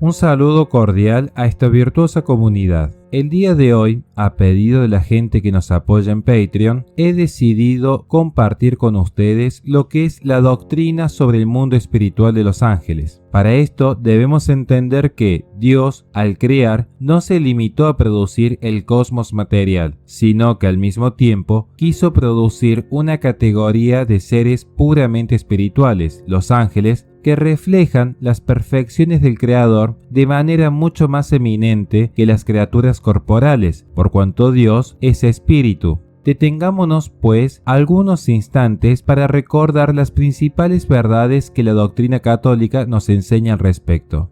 Un saludo cordial a esta virtuosa comunidad. El día de hoy, a pedido de la gente que nos apoya en Patreon, he decidido compartir con ustedes lo que es la doctrina sobre el mundo espiritual de los ángeles. Para esto debemos entender que Dios, al crear, no se limitó a producir el cosmos material, sino que al mismo tiempo quiso producir una categoría de seres puramente espirituales, los ángeles, que reflejan las perfecciones del Creador de manera mucho más eminente que las criaturas corporales, por cuanto Dios es espíritu. Detengámonos, pues, algunos instantes para recordar las principales verdades que la doctrina católica nos enseña al respecto.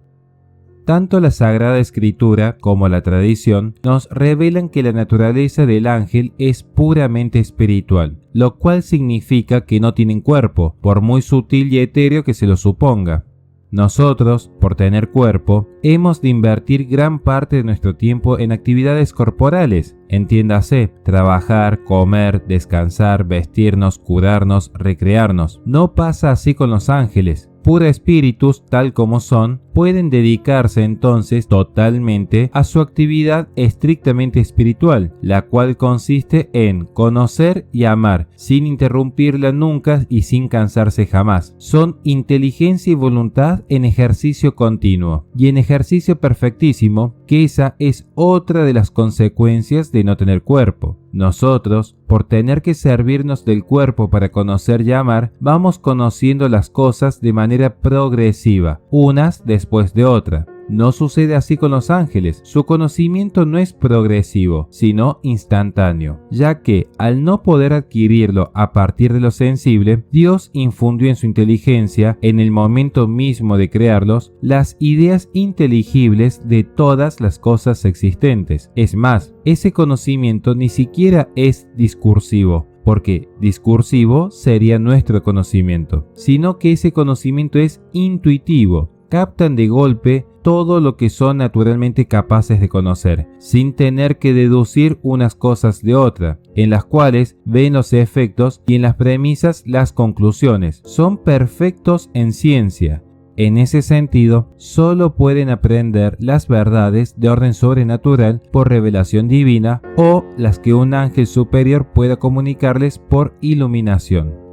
Tanto la Sagrada Escritura como la tradición nos revelan que la naturaleza del ángel es puramente espiritual, lo cual significa que no tienen cuerpo, por muy sutil y etéreo que se lo suponga. Nosotros, por tener cuerpo, hemos de invertir gran parte de nuestro tiempo en actividades corporales, entiéndase, trabajar, comer, descansar, vestirnos, curarnos, recrearnos. No pasa así con los ángeles. Pura espíritus, tal como son, pueden dedicarse entonces totalmente a su actividad estrictamente espiritual, la cual consiste en conocer y amar, sin interrumpirla nunca y sin cansarse jamás. Son inteligencia y voluntad en ejercicio continuo, y en ejercicio perfectísimo, que esa es otra de las consecuencias de no tener cuerpo. Nosotros, por tener que servirnos del cuerpo para conocer y amar, vamos conociendo las cosas de manera progresiva, unas después de otra. No sucede así con los ángeles. Su conocimiento no es progresivo, sino instantáneo, ya que al no poder adquirirlo a partir de lo sensible, Dios infundió en su inteligencia, en el momento mismo de crearlos, las ideas inteligibles de todas las cosas existentes. Es más, ese conocimiento ni siquiera es discursivo, porque discursivo sería nuestro conocimiento, sino que ese conocimiento es intuitivo. Captan de golpe todo lo que son naturalmente capaces de conocer, sin tener que deducir unas cosas de otra, en las cuales ven los efectos y en las premisas las conclusiones. Son perfectos en ciencia. En ese sentido, solo pueden aprender las verdades de orden sobrenatural por revelación divina o las que un ángel superior pueda comunicarles por iluminación.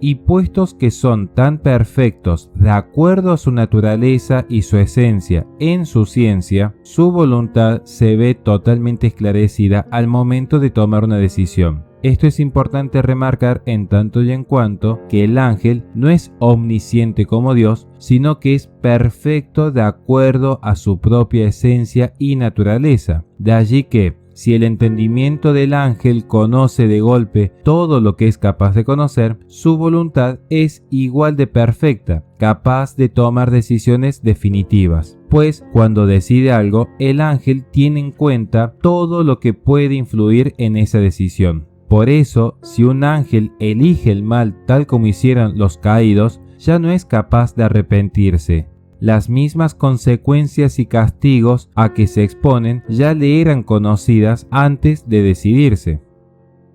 Y puestos que son tan perfectos de acuerdo a su naturaleza y su esencia en su ciencia, su voluntad se ve totalmente esclarecida al momento de tomar una decisión. Esto es importante remarcar en tanto y en cuanto que el ángel no es omnisciente como Dios, sino que es perfecto de acuerdo a su propia esencia y naturaleza. De allí que, si el entendimiento del ángel conoce de golpe todo lo que es capaz de conocer, su voluntad es igual de perfecta, capaz de tomar decisiones definitivas. Pues cuando decide algo, el ángel tiene en cuenta todo lo que puede influir en esa decisión. Por eso, si un ángel elige el mal tal como hicieron los caídos, ya no es capaz de arrepentirse. Las mismas consecuencias y castigos a que se exponen ya le eran conocidas antes de decidirse.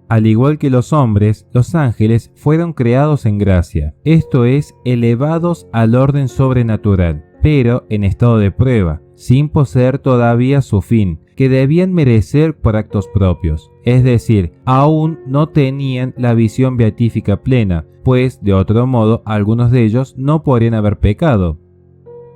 Al igual que los hombres, los ángeles fueron creados en gracia, esto es, elevados al orden sobrenatural, pero en estado de prueba, sin poseer todavía su fin, que debían merecer por actos propios. Es decir, aún no tenían la visión beatífica plena, pues de otro modo algunos de ellos no podrían haber pecado.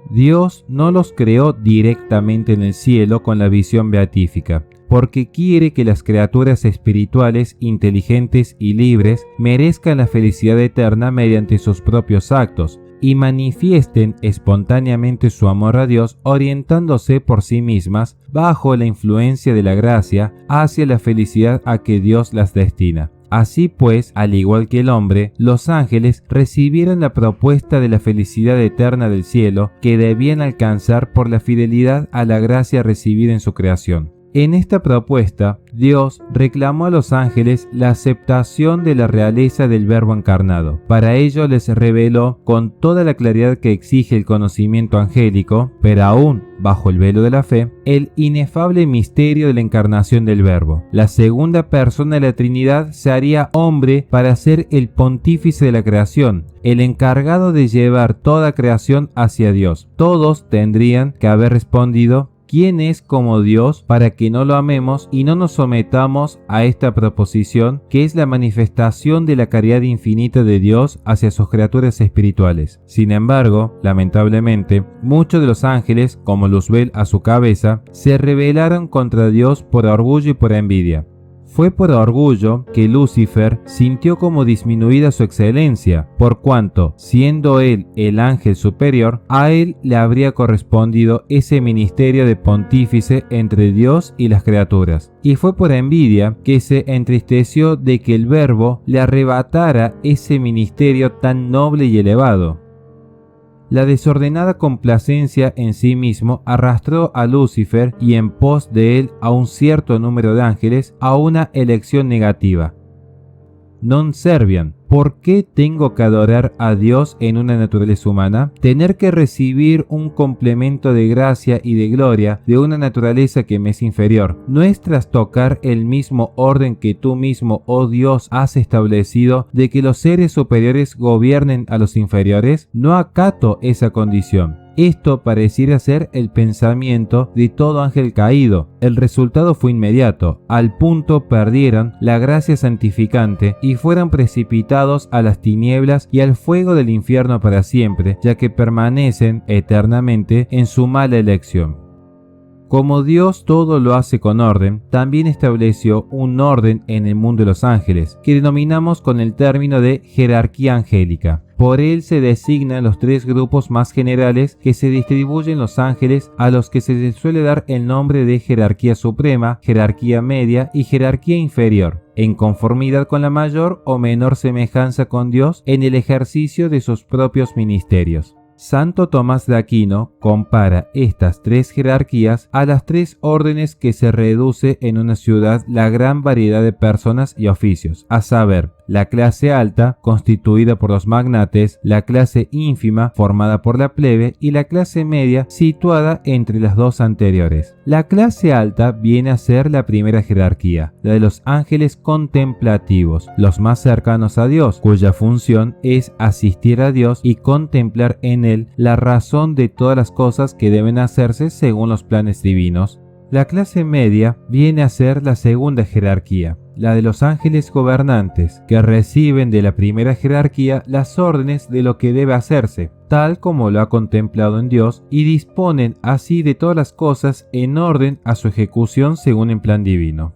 Dios no los creó directamente en el cielo con la visión beatífica, porque quiere que las criaturas espirituales, inteligentes y libres merezcan la felicidad eterna mediante sus propios actos y manifiesten espontáneamente su amor a Dios orientándose por sí mismas bajo la influencia de la gracia hacia la felicidad a que Dios las destina. Así pues, al igual que el hombre, los ángeles recibieron la propuesta de la felicidad eterna del cielo que debían alcanzar por la fidelidad a la gracia recibida en su creación. En esta propuesta, Dios reclamó a los ángeles la aceptación de la realeza del Verbo encarnado. Para ello les reveló con toda la claridad que exige el conocimiento angélico, pero aún bajo el velo de la fe, el inefable misterio de la encarnación del Verbo. La segunda persona de la Trinidad se haría hombre para ser el pontífice de la creación, el encargado de llevar toda creación hacia Dios. Todos tendrían que haber respondido: ¿quién es como Dios para que no lo amemos y no nos sometamos a esta proposición, que es la manifestación de la caridad infinita de Dios hacia sus criaturas espirituales? Sin embargo, lamentablemente, muchos de los ángeles, como Luzbel a su cabeza, se rebelaron contra Dios por orgullo y por envidia. Fue por orgullo que Lucifer sintió como disminuida su excelencia, por cuanto, siendo él el ángel superior, a él le habría correspondido ese ministerio de pontífice entre Dios y las criaturas. Y fue por envidia que se entristeció de que el Verbo le arrebatara ese ministerio tan noble y elevado. La desordenada complacencia en sí mismo arrastró a Lucifer y en pos de él a un cierto número de ángeles a una elección negativa. Non serviam. ¿Por qué tengo que adorar a Dios en una naturaleza humana? Tener que recibir un complemento de gracia y de gloria de una naturaleza que me es inferior. ¿No es trastocar el mismo orden que tú mismo, oh Dios, has establecido de que los seres superiores gobiernen a los inferiores? No acato esa condición. Esto pareciera ser el pensamiento de todo ángel caído. El resultado fue inmediato. Al punto perdieron la gracia santificante y fueron precipitados a las tinieblas y al fuego del infierno para siempre, ya que permanecen eternamente en su mala elección. Como Dios todo lo hace con orden, también estableció un orden en el mundo de los ángeles, que denominamos con el término de jerarquía angélica. Por él se designan los tres grupos más generales que se distribuyen los ángeles, a los que se les suele dar el nombre de jerarquía suprema, jerarquía media y jerarquía inferior, en conformidad con la mayor o menor semejanza con Dios en el ejercicio de sus propios ministerios. Santo Tomás de Aquino compara estas tres jerarquías a las tres órdenes que se reduce en una ciudad la gran variedad de personas y oficios, a saber, la clase alta, constituida por los magnates, la clase ínfima, formada por la plebe, y la clase media, situada entre las dos anteriores. La clase alta viene a ser la primera jerarquía, la de los ángeles contemplativos, los más cercanos a Dios, cuya función es asistir a Dios y contemplar en él la razón de todas las cosas que deben hacerse según los planes divinos. La clase media viene a ser la segunda jerarquía, la de los ángeles gobernantes, que reciben de la primera jerarquía las órdenes de lo que debe hacerse, tal como lo ha contemplado en Dios, y disponen así de todas las cosas en orden a su ejecución según el plan divino.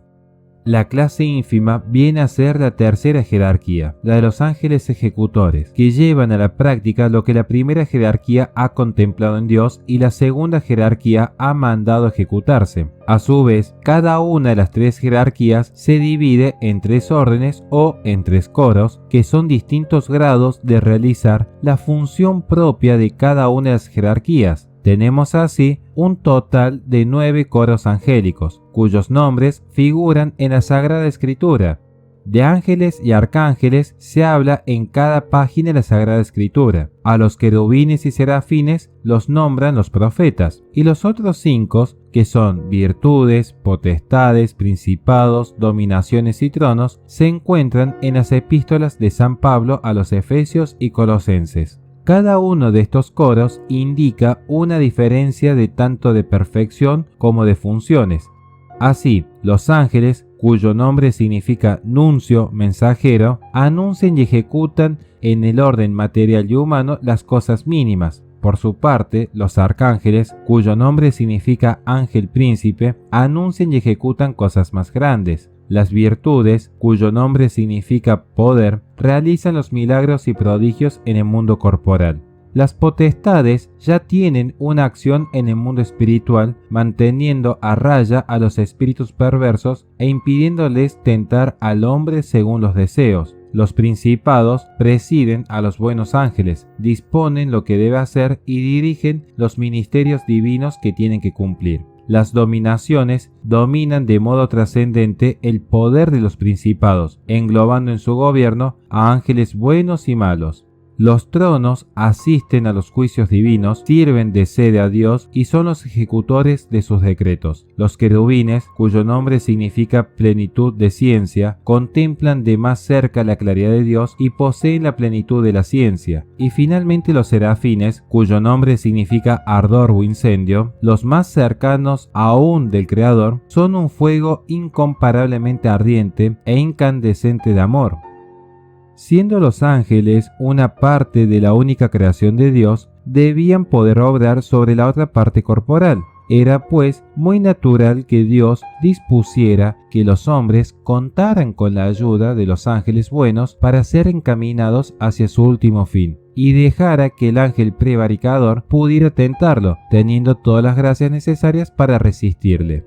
La clase ínfima viene a ser la tercera jerarquía, la de los ángeles ejecutores, que llevan a la práctica lo que la primera jerarquía ha contemplado en Dios y la segunda jerarquía ha mandado ejecutarse. A su vez, cada una de las tres jerarquías se divide en tres órdenes o en tres coros, que son distintos grados de realizar la función propia de cada una de las jerarquías. Tenemos así un total de 9 coros angélicos, cuyos nombres figuran en la Sagrada Escritura. De ángeles y arcángeles se habla en cada página de la Sagrada Escritura. A los querubines y serafines los nombran los profetas, y los otros 5, que son virtudes, potestades, principados, dominaciones y tronos, se encuentran en las epístolas de San Pablo a los Efesios y Colosenses. Cada uno de estos coros indica una diferencia de tanto de perfección como de funciones. Así, los ángeles, cuyo nombre significa nuncio, mensajero, anuncian y ejecutan en el orden material y humano las cosas mínimas. Por su parte, los arcángeles, cuyo nombre significa ángel príncipe, anuncian y ejecutan cosas más grandes. Las virtudes, cuyo nombre significa poder, realizan los milagros y prodigios en el mundo corporal. Las potestades ya tienen una acción en el mundo espiritual, manteniendo a raya a los espíritus perversos e impidiéndoles tentar al hombre según los deseos. Los principados presiden a los buenos ángeles, disponen lo que debe hacer y dirigen los ministerios divinos que tienen que cumplir. las dominaciones dominan de modo trascendente el poder de los principados, englobando en su gobierno a ángeles buenos y malos. Los tronos asisten a los juicios divinos, sirven de sede a Dios y son los ejecutores de sus decretos. Los querubines, cuyo nombre significa plenitud de ciencia, contemplan de más cerca la claridad de Dios y poseen la plenitud de la ciencia. Y finalmente los serafines, cuyo nombre significa ardor o incendio, los más cercanos aún del Creador, son un fuego incomparablemente ardiente e incandescente de amor. Siendo los ángeles una parte de la única creación de Dios, debían poder obrar sobre la otra parte corporal. Era pues muy natural que Dios dispusiera que los hombres contaran con la ayuda de los ángeles buenos para ser encaminados hacia su último fin, y dejara que el ángel prevaricador pudiera tentarlo, teniendo todas las gracias necesarias para resistirle.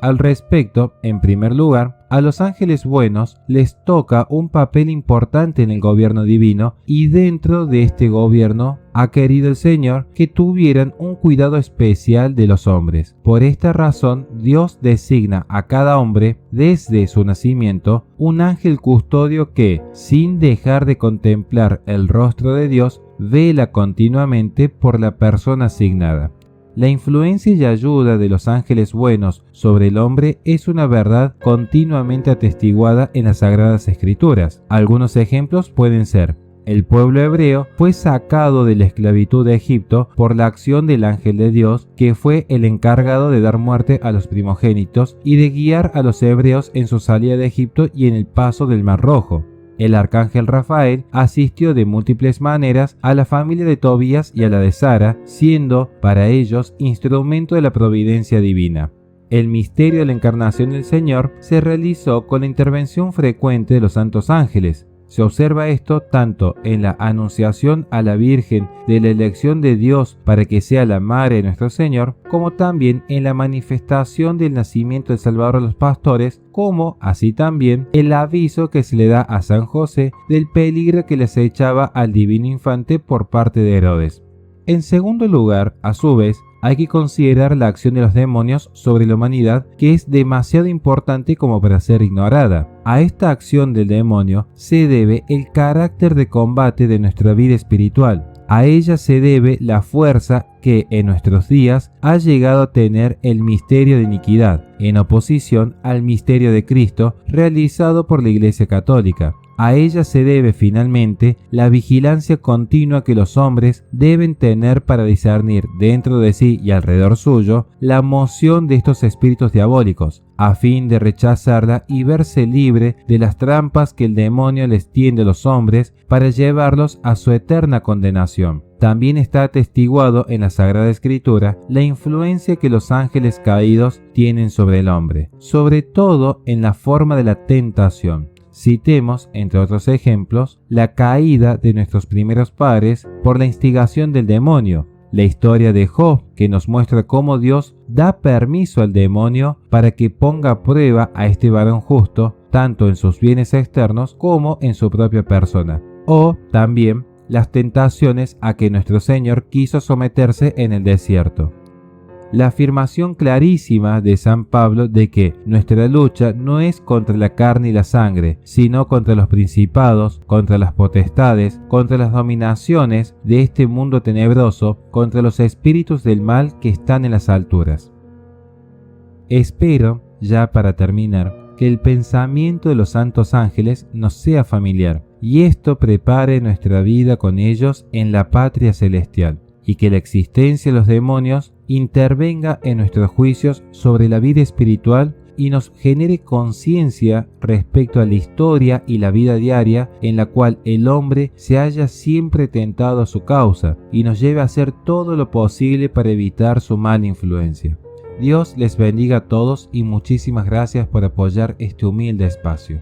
Al respecto, en primer lugar, a los ángeles buenos les toca un papel importante en el gobierno divino, y dentro de este gobierno ha querido el Señor que tuvieran un cuidado especial de los hombres. Por esta razón, Dios designa a cada hombre, desde su nacimiento, un ángel custodio que, sin dejar de contemplar el rostro de Dios, vela continuamente por la persona asignada. La influencia y ayuda de los ángeles buenos sobre el hombre es una verdad continuamente atestiguada en las Sagradas Escrituras. Algunos ejemplos pueden ser: el pueblo hebreo fue sacado de la esclavitud de Egipto por la acción del ángel de Dios, que fue el encargado de dar muerte a los primogénitos y de guiar a los hebreos en su salida de Egipto y en el paso del Mar Rojo. El arcángel Rafael asistió de múltiples maneras a la familia de Tobías y a la de Sara, siendo para ellos instrumento de la providencia divina. El misterio de la encarnación del Señor se realizó con la intervención frecuente de los santos ángeles. Se observa esto tanto en la anunciación a la Virgen de la elección de Dios para que sea la madre de nuestro Señor, como también en la manifestación del nacimiento del Salvador a los pastores, como así también el aviso que se le da a San José del peligro que le acechaba al divino infante por parte de Herodes. En segundo lugar, a su vez, hay que considerar la acción de los demonios sobre la humanidad, que es demasiado importante como para ser ignorada. A esta acción del demonio se debe el carácter de combate de nuestra vida espiritual. A ella se debe la fuerza que en nuestros días ha llegado a tener el misterio de iniquidad, en oposición al misterio de Cristo realizado por la Iglesia Católica. A ella se debe finalmente la vigilancia continua que los hombres deben tener para discernir dentro de sí y alrededor suyo la moción de estos espíritus diabólicos, a fin de rechazarla y verse libre de las trampas que el demonio les tiende a los hombres para llevarlos a su eterna condenación. También está atestiguado en la Sagrada Escritura la influencia que los ángeles caídos tienen sobre el hombre, sobre todo en la forma de la tentación. Citemos, entre otros ejemplos, la caída de nuestros primeros padres por la instigación del demonio, la historia de Job, que nos muestra cómo Dios da permiso al demonio para que ponga a prueba a este varón justo, tanto en sus bienes externos como en su propia persona. O también las tentaciones a que nuestro Señor quiso someterse en el desierto. La afirmación clarísima de San Pablo de que nuestra lucha no es contra la carne y la sangre, sino contra los principados, contra las potestades, contra las dominaciones de este mundo tenebroso, contra los espíritus del mal que están en las alturas. Espero, ya para terminar, que el pensamiento de los santos ángeles nos sea familiar, y esto prepare nuestra vida con ellos en la patria celestial, y que la existencia de los demonios intervenga en nuestros juicios sobre la vida espiritual y nos genere conciencia respecto a la historia y la vida diaria en la cual el hombre se halla siempre tentado a su causa y nos lleve a hacer todo lo posible para evitar su mala influencia. Dios les bendiga a todos y muchísimas gracias por apoyar este humilde espacio.